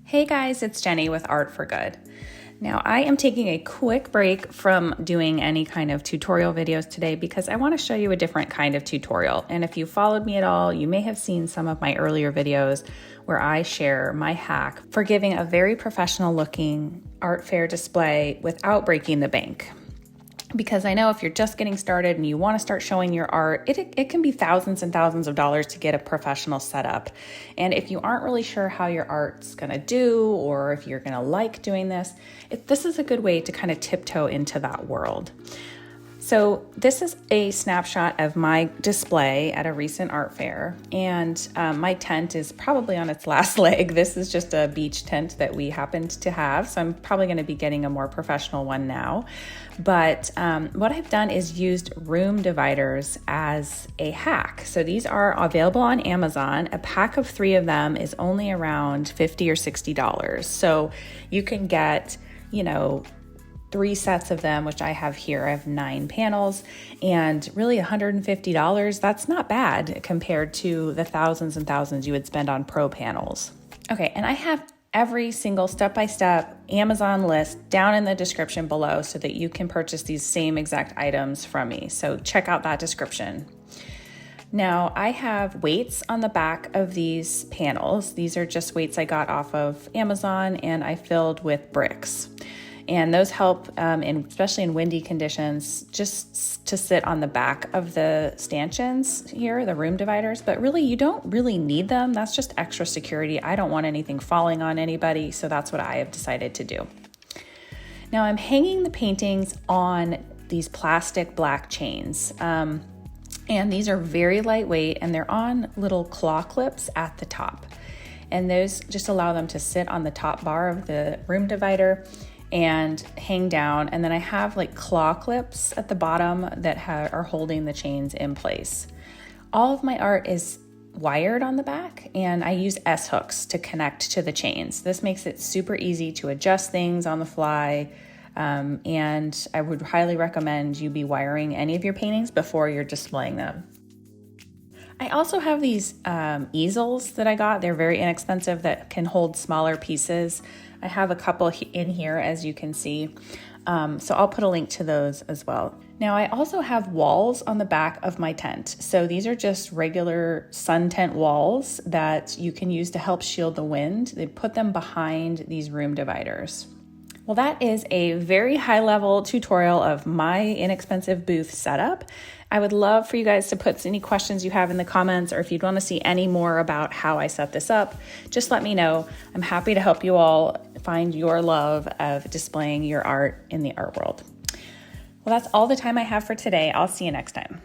Hey guys, it's Jenny with Art for Good. Now I am taking a quick break from doing any kind of tutorial videos today because I want to show you a different kind of tutorial. And if you followed me at all, you may have seen some of my earlier videos where I share my hack for giving a very professional looking art fair display without breaking the bank. Because I know if you're just getting started and you want to start showing your art, it can be thousands and thousands of dollars to get a professional setup. And if you aren't really sure how your art's going to do, or if you're going to like doing this, this is a good way to kind of tiptoe into that world. So this is a snapshot of my display at a recent art fair, and my tent is probably on its last leg. This is just a beach tent that we happened to have, so I'm probably going to be getting a more professional one now. But what I've done is used room dividers as a hack. So these are available on Amazon. A pack of 3 of them is only around $50 or $60. So you can get, 3 sets of them, which I have here. I have 9 panels, and really $150. That's not bad compared to the thousands and thousands you would spend on pro panels. Okay, and I have every single step-by-step Amazon list down in the description below so that you can purchase these same exact items from me. So check out that description. Now, I have weights on the back of these panels. These are just weights I got off of Amazon and I filled with bricks. And those help, especially in windy conditions, just to sit on the back of the stanchions here, the room dividers. But really, you don't really need them. That's just extra security. I don't want anything falling on anybody, so that's what I have decided to do. Now I'm hanging the paintings on these plastic black chains. And these are very lightweight, and they're on little claw clips at the top. And those just allow them to sit on the top bar of the room divider and hang down. And then I have like claw clips at the bottom that are holding the chains in place. All of my art is wired on the back, and I use S-hooks to connect to the chains. This makes it super easy to adjust things on the fly. And I would highly recommend you be wiring any of your paintings before you're displaying them. I also have these easels that I got. They're very inexpensive that can hold smaller pieces. I have a couple in here, as you can see. So I'll put a link to those as well. Now I also have walls on the back of my tent. So these are just regular sun tent walls that you can use to help shield the wind. They put them behind these room dividers. Well, that is a very high-level tutorial of my inexpensive booth setup. I would love for you guys to put any questions you have in the comments, or if you'd want to see any more about how I set this up, just let me know. I'm happy to help you all find your love of displaying your art in the art world. Well, that's all the time I have for today. I'll see you next time.